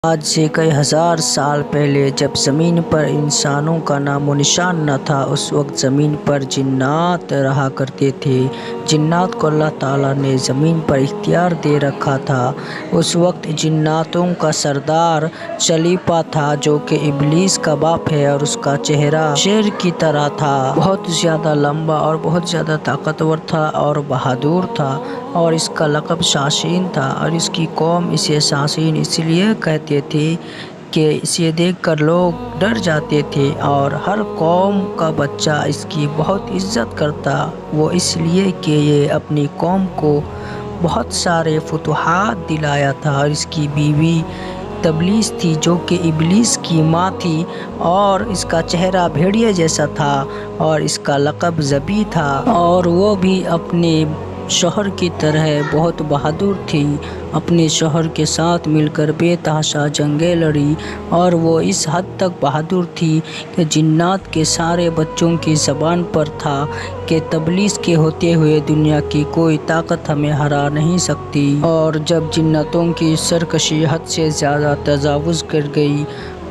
آج سے کئی ہزار سال پہلے جب زمین پر انسانوں کا نام و نشان نہ تھا، اس وقت زمین پر جنات رہا کرتے تھے۔ جنات کو اللہ تعالیٰ نے زمین پر اختیار دے رکھا تھا۔ اس وقت جناتوں کا سردار چلیپا تھا، جو کہ ابلیس کا باپ ہے، اور اس کا چہرہ شیر کی طرح تھا۔ بہت زیادہ لمبا اور بہت زیادہ طاقتور تھا اور بہادر تھا، اور اس کا لقب شاشین تھا، اور اس کی قوم اسے شاشین اس لیے کہتے تھے کہ اسے دیکھ کر لوگ ڈر جاتے تھے، اور ہر قوم کا بچہ اس کی بہت عزت کرتا، وہ اس لیے کہ یہ اپنی قوم کو بہت سارے فتوحات دلایا تھا۔ اور اس کی بیوی تبلیس تھی، جو کہ ابلیس کی ماں تھی، اور اس کا چہرہ بھیڑیے جیسا تھا، اور اس کا لقب ذبی تھا، اور وہ بھی اپنے شوہر کی طرح بہت بہادر تھی۔ اپنے شوہر کے ساتھ مل کر بے تحاشا جنگیں لڑی، اور وہ اس حد تک بہادر تھی کہ جنات کے سارے بچوں کی زبان پر تھا کہ تبلیس کے ہوتے ہوئے دنیا کی کوئی طاقت ہمیں ہرا نہیں سکتی۔ اور جب جناتوں کی سرکشی حد سے زیادہ تجاوز کر گئی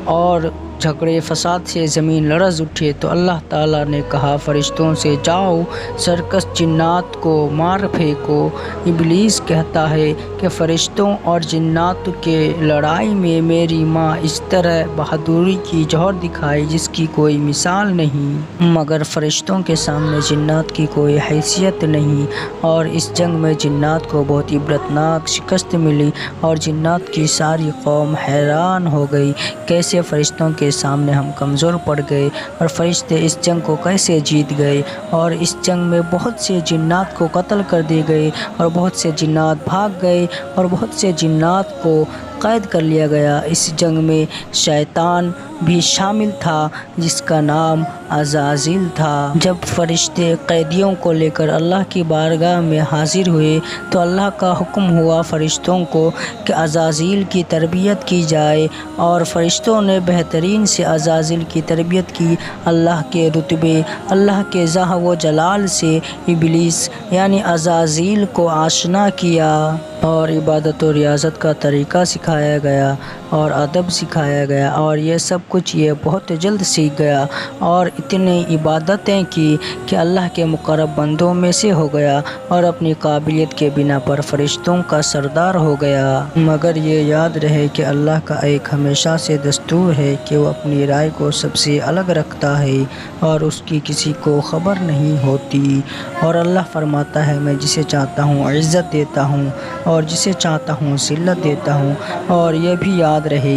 اور جھگڑے فساد سے زمین لرز اٹھے، تو اللہ تعالیٰ نے کہا فرشتوں سے، جاؤ سرکش جنات کو مار پھینکو۔ ابلیس کہتا ہے کہ فرشتوں اور جنات کے لڑائی میں میری ماں اس طرح بہادری کی جوہر دکھائی جس کی کوئی مثال نہیں، مگر فرشتوں کے سامنے جنات کی کوئی حیثیت نہیں۔ اور اس جنگ میں جنات کو بہت عبرتناک شکست ملی، اور جنات کی ساری قوم حیران ہو گئی، کیسے فرشتوں کے سامنے ہم کمزور پڑ گئے، اور فرشتے اس جنگ کو کیسے جیت گئے۔ اور اس جنگ میں بہت سے جنات کو قتل کر دیے گئے، اور بہت سے جنات بھاگ گئے، اور بہت سے جنات کو قید کر لیا گیا۔ اس جنگ میں شیطان بھی شامل تھا، جس کا نام عزازیل تھا۔ جب فرشتے قیدیوں کو لے کر اللہ کی بارگاہ میں حاضر ہوئے، تو اللہ کا حکم ہوا فرشتوں کو کہ عزازیل کی تربیت کی جائے، اور فرشتوں نے بہترین سے عزازیل کی تربیت کی۔ اللہ کے رتبے، اللہ کے ذات و جلال سے ابلیس یعنی عزازیل کو آشنا کیا، اور عبادت و ریاضت کا طریقہ سکھایا گیا، اور ادب سکھایا گیا، اور یہ سب کچھ یہ بہت جلد سیکھ گیا، اور اتنی عبادتیں کی کہ اللہ کے مقرب بندوں میں سے ہو گیا، اور اپنی قابلیت کے بنا پر فرشتوں کا سردار ہو گیا۔ مگر یہ یاد رہے کہ اللہ کا ایک ہمیشہ سے دستور ہے کہ وہ اپنی رائے کو سب سے الگ رکھتا ہے، اور اس کی کسی کو خبر نہیں ہوتی۔ اور اللہ فرماتا ہے، میں جسے چاہتا ہوں عزت دیتا ہوں، اور جسے چاہتا ہوں ذلت دیتا ہوں۔ اور یہ بھی یاد رہے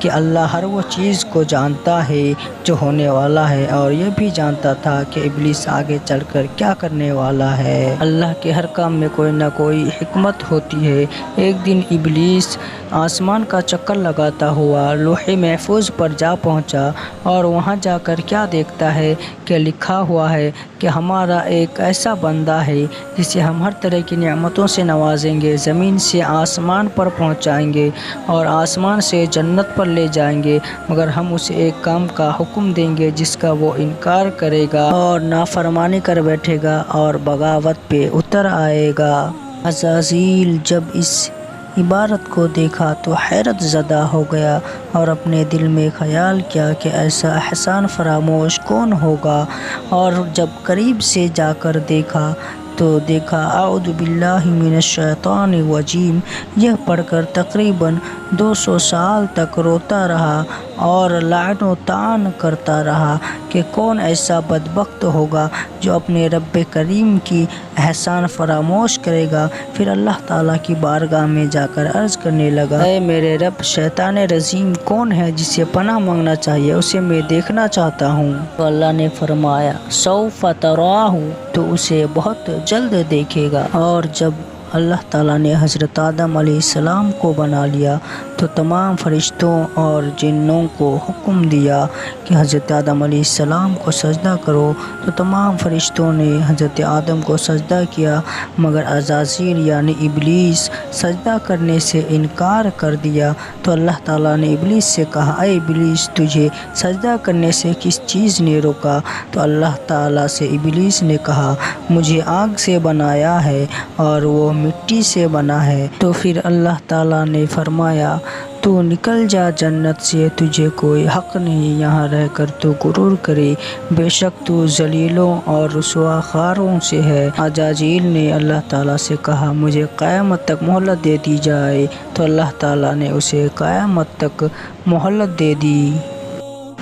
کہ اللہ ہر وہ چیز کو جانتا ہے جو ہونے والا ہے، اور یہ بھی جانتا تھا کہ ابلیس آگے چل کر کیا کرنے والا ہے۔ اللہ کے ہر کام میں کوئی نہ کوئی حکمت ہوتی ہے۔ ایک دن ابلیس آسمان کا چکر لگاتا ہوا لوح محفوظ پر جا پہنچا، اور وہاں جا کر کیا دیکھتا ہے کہ لکھا ہوا ہے کہ ہمارا ایک ایسا بندہ ہے جسے ہم ہر طرح کی نعمتوں سے نوازیں گے، زمین سے آسمان پر پہنچائیں گے، اور آسمان سے جنت پر لے جائیں گے، مگر ہم اسے ایک کام کا حکم دیں گے جس کا وہ انکار کرے گا اور نافرمانی کر بیٹھے گا اور بغاوت پہ اتر آئے گا۔ عزازیل جب اس عبارت کو دیکھا تو حیرت زدہ ہو گیا، اور اپنے دل میں خیال کیا کہ ایسا احسان فراموش کون ہوگا۔ اور جب قریب سے جا کر دیکھا تو دیکھا اعوذ باللہ من الشیطان الرجیم، یہ پڑھ کر تقریباً 200 سال تک روتا رہا اور لعن و طعن کرتا رہا کہ کون ایسا بدبخت ہوگا جو اپنے رب کریم کی احسان فراموش کرے گا۔ پھر اللہ تعالیٰ کی بارگاہ میں جا کر عرض کرنے لگا، اے میرے رب، شیطان رجیم کون ہے جسے پناہ مانگنا چاہیے، اسے میں دیکھنا چاہتا ہوں۔ تو اللہ نے فرمایا سوف تراہ، تو اسے بہت جلد دیکھے گا۔ اور جب اللہ تعالیٰ نے حضرت آدم علیہ السلام کو بنا لیا تو تمام فرشتوں اور جنوں کو حکم دیا کہ حضرت آدم علیہ السلام کو سجدہ کرو، تو تمام فرشتوں نے حضرت آدم کو سجدہ کیا، مگر عزازیل یعنی ابلیس سجدہ کرنے سے انکار کر دیا۔ تو اللہ تعالیٰ نے ابلیس سے کہا، اے ابلیس، تجھے سجدہ کرنے سے کس چیز نے روکا؟ تو اللہ تعالیٰ سے ابلیس نے کہا، مجھے آگ سے بنایا ہے اور وہ مٹی سے بنا ہے۔ تو پھر اللہ تعالیٰ نے فرمایا، تو نکل جا جنت سے، تجھے کوئی حق نہیں یہاں رہ کر تو غرور کرے، بے شک تو ذلیلوں اور رسوا خواروں سے ہے۔ عزازیل نے اللہ تعالیٰ سے کہا مجھے قیامت تک مہلت دے دی جائے، تو اللہ تعالیٰ نے اسے قیامت تک مہلت دے دی۔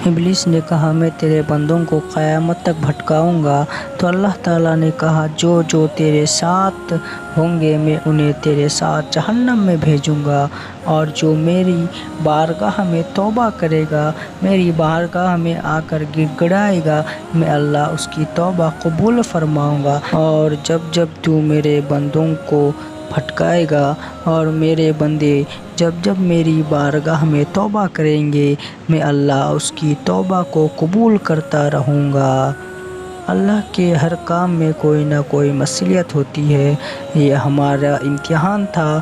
ابلیس نے کہا میں تیرے بندوں کو قیامت تک بھٹکاؤں گا، تو اللہ تعالیٰ نے کہا جو تیرے ساتھ ہوں گے میں انہیں تیرے ساتھ جہنم میں بھیجوں گا، اور جو میری بارگاہ میں توبہ کرے گا، میری بارگاہ میں آ کر گڑ گڑائے گا، میں اللہ اس کی توبہ قبول فرماؤں گا۔ اور جب تو میرے بندوں کو بھٹکائے گا اور میرے بندے جب میری بارگاہ میں توبہ کریں گے، میں اللہ اس کی توبہ کو قبول کرتا رہوں گا۔ اللہ کے ہر کام میں کوئی نہ کوئی مصلحت ہوتی ہے، یہ ہمارا امتحان تھا۔